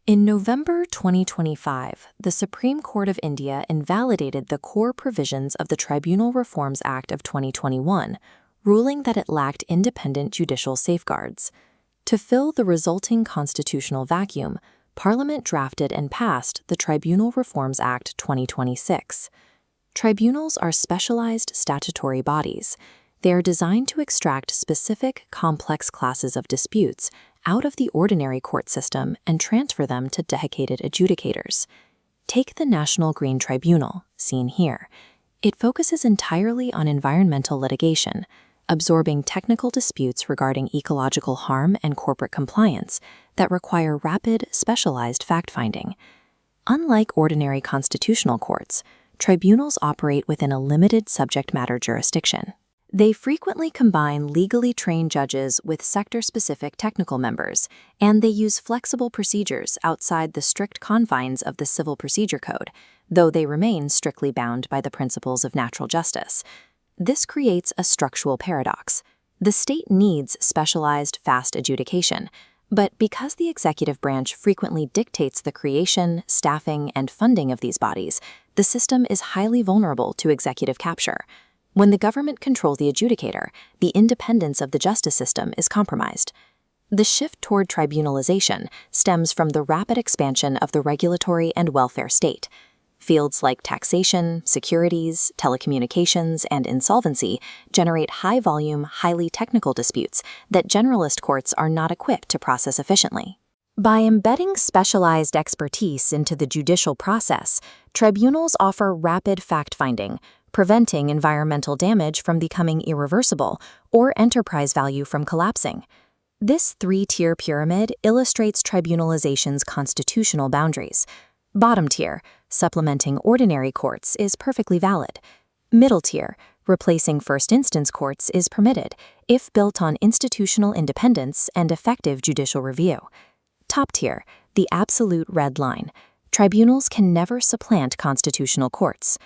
In November 2025, the Supreme Court of India invalidated the core provisions of the Tribunal Reforms Act of 2021, ruling that it lacked independent judicial safeguards. To fill the resulting constitutional vacuum, Parliament drafted and passed the Tribunal Reforms Act 2026. Tribunals are specialized statutory bodies. They are designed to extract specific, complex classes of disputes out of the ordinary court system and transfer them to dedicated adjudicators. Take the National Green Tribunal, seen here. It focuses entirely on environmental litigation, absorbing technical disputes regarding ecological harm and corporate compliance that require rapid, specialized fact-finding. Unlike ordinary constitutional courts, tribunals operate within a limited subject matter jurisdiction. They frequently combine legally trained judges with sector-specific technical members, and they use flexible procedures outside the strict confines of the Civil Procedure Code, though they remain strictly bound by the principles of natural justice. This creates a structural paradox. The state needs specialized, fast adjudication, but because the executive branch frequently dictates the creation, staffing, and funding of these bodies, the system is highly vulnerable to executive capture. When the government controls the adjudicator, the independence of the justice system is compromised. The shift toward tribunalisation stems from the rapid expansion of the regulatory and welfare state. Fields like taxation, securities, telecommunications, and insolvency generate high-volume, highly technical disputes that generalist courts are not equipped to process efficiently. By embedding specialized expertise into the judicial process, tribunals offer rapid fact-finding, preventing environmental damage from becoming irreversible or enterprise value from collapsing. This three-tier pyramid illustrates tribunalization's constitutional boundaries. Bottom tier, supplementing ordinary courts, is perfectly valid. Middle tier, replacing first instance courts, is permitted if built on institutional independence and effective judicial review. Top tier, the absolute red line. Tribunals can never supplant constitutional courts.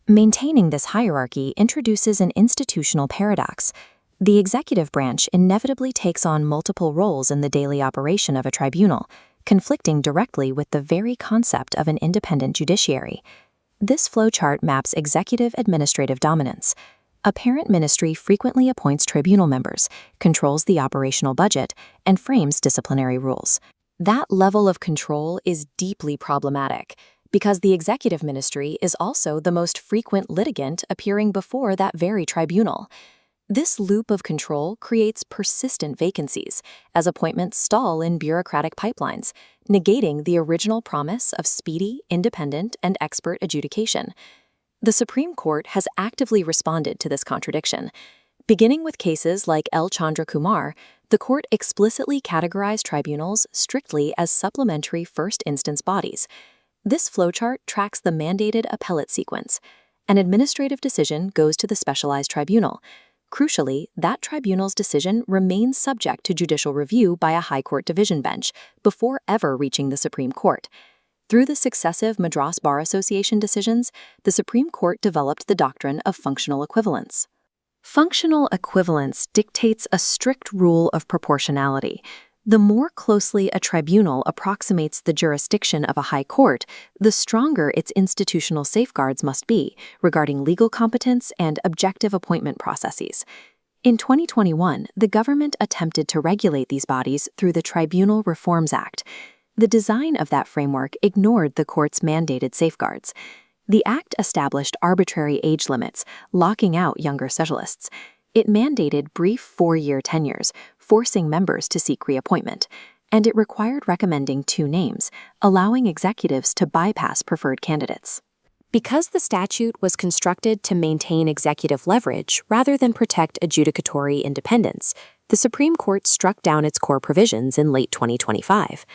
Maintaining this hierarchy introduces an institutional paradox. The executive branch inevitably takes on multiple roles in the daily operation of a tribunal, conflicting directly with the very concept of an independent judiciary. This flowchart maps executive administrative dominance. A parent ministry frequently appoints tribunal members, controls the operational budget, and frames disciplinary rules. That level of control is deeply problematic, because the executive ministry is also the most frequent litigant appearing before that very tribunal. This loop of control creates persistent vacancies as appointments stall in bureaucratic pipelines, negating the original promise of speedy, independent, and expert adjudication. The Supreme Court has actively responded to this contradiction. Beginning with cases like L. Chandra Kumar, the court explicitly categorized tribunals strictly as supplementary first-instance bodies. This flowchart tracks the mandated appellate sequence. An administrative decision goes to the specialized tribunal. Crucially, that tribunal's decision remains subject to judicial review by a high court division bench before ever reaching the Supreme Court. Through the successive Madras Bar Association decisions, the Supreme Court developed the doctrine of functional equivalence. Functional equivalence dictates a strict rule of proportionality. The more closely a tribunal approximates the jurisdiction of a high court, the stronger its institutional safeguards must be regarding legal competence and objective appointment processes. In 2021, the government attempted to regulate these bodies through the Tribunal Reforms Act. The design of that framework ignored the court's mandated safeguards. The act established arbitrary age limits, locking out younger specialists. It mandated brief 4-year tenures, forcing members to seek reappointment, and it required recommending 2 names, allowing executives to bypass preferred candidates. Because the statute was constructed to maintain executive leverage rather than protect adjudicatory independence, the Supreme Court struck down its core provisions in late 2025.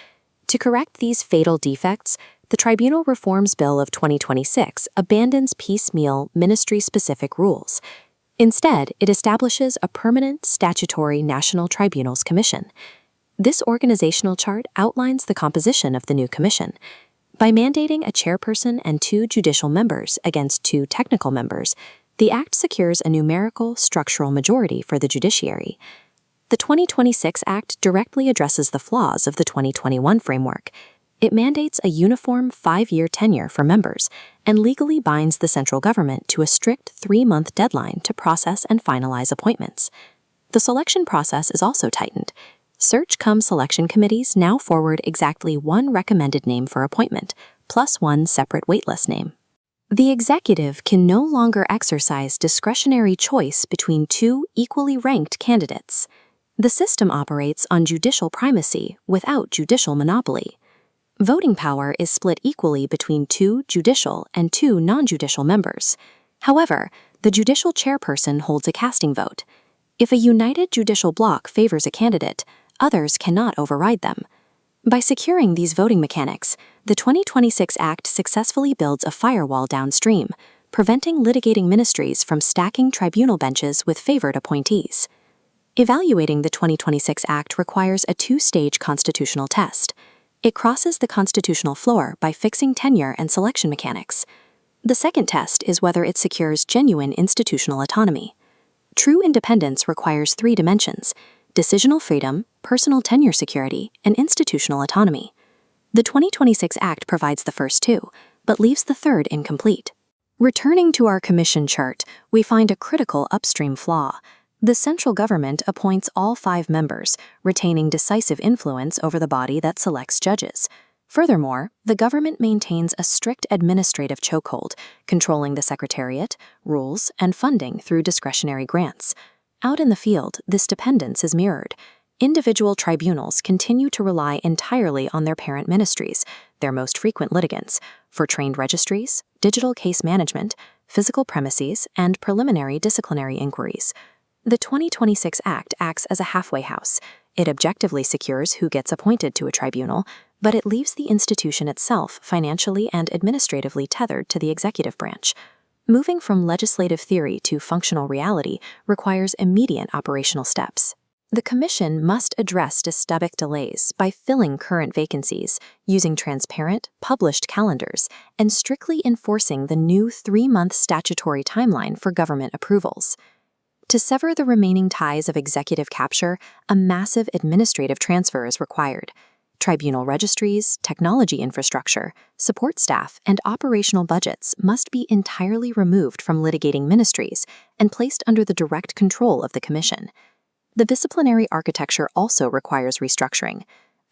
To correct these fatal defects, the Tribunal Reforms Bill of 2026 abandons piecemeal, ministry-specific rules. Instead, it establishes a permanent statutory National Tribunals Commission. This organizational chart outlines the composition of the new commission. By mandating a chairperson and 2 judicial members against 2 technical members, the Act secures a numerical, structural majority for the judiciary. The 2026 Act directly addresses the flaws of the 2021 framework. It mandates a uniform 5-year tenure for members and legally binds the central government to a strict 3-month deadline to process and finalize appointments. The selection process is also tightened. Search-cum-selection committees now forward exactly one recommended name for appointment, plus one separate waitlist name. The executive can no longer exercise discretionary choice between two equally ranked candidates. The system operates on judicial primacy without judicial monopoly. Voting power is split equally between 2 judicial and 2 non-judicial members. However, the judicial chairperson holds a casting vote. If a united judicial bloc favors a candidate, others cannot override them. By securing these voting mechanics, the 2026 Act successfully builds a firewall downstream, preventing litigating ministries from stacking tribunal benches with favored appointees. Evaluating the 2026 Act requires a 2-stage constitutional test. It crosses the constitutional floor by fixing tenure and selection mechanics. The second test is whether it secures genuine institutional autonomy. True independence requires 3 dimensions: decisional freedom, personal tenure security, and institutional autonomy. The 2026 Act provides the first 2, but leaves the third incomplete. Returning to our commission chart, we find a critical upstream flaw. The central government appoints all 5 members, retaining decisive influence over the body that selects judges. Furthermore, the government maintains a strict administrative chokehold, controlling the secretariat, rules, and funding through discretionary grants. Out in the field, this dependence is mirrored. Individual tribunals continue to rely entirely on their parent ministries, their most frequent litigants, for trained registries, digital case management, physical premises, and preliminary disciplinary inquiries. The 2026 Act acts as a halfway house. It objectively secures who gets appointed to a tribunal, but it leaves the institution itself financially and administratively tethered to the executive branch. Moving from legislative theory to functional reality requires immediate operational steps. The Commission must address dystopic delays by filling current vacancies, using transparent, published calendars, and strictly enforcing the new 3-month statutory timeline for government approvals. To sever the remaining ties of executive capture, a massive administrative transfer is required. Tribunal registries, technology infrastructure, support staff, and operational budgets must be entirely removed from litigating ministries and placed under the direct control of the Commission. The disciplinary architecture also requires restructuring.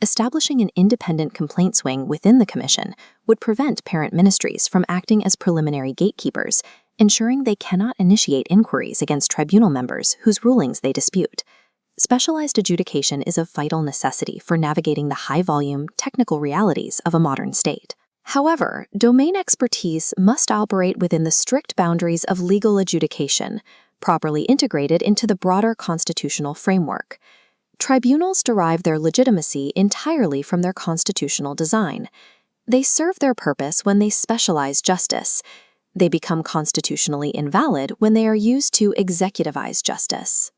Establishing an independent complaints wing within the Commission would prevent parent ministries from acting as preliminary gatekeepers, ensuring they cannot initiate inquiries against tribunal members whose rulings they dispute. Specialized adjudication is a vital necessity for navigating the high-volume, technical realities of a modern state. However, domain expertise must operate within the strict boundaries of legal adjudication, properly integrated into the broader constitutional framework. Tribunals derive their legitimacy entirely from their constitutional design. They serve their purpose when they specialize justice. They become constitutionally invalid when they are used to executivize justice.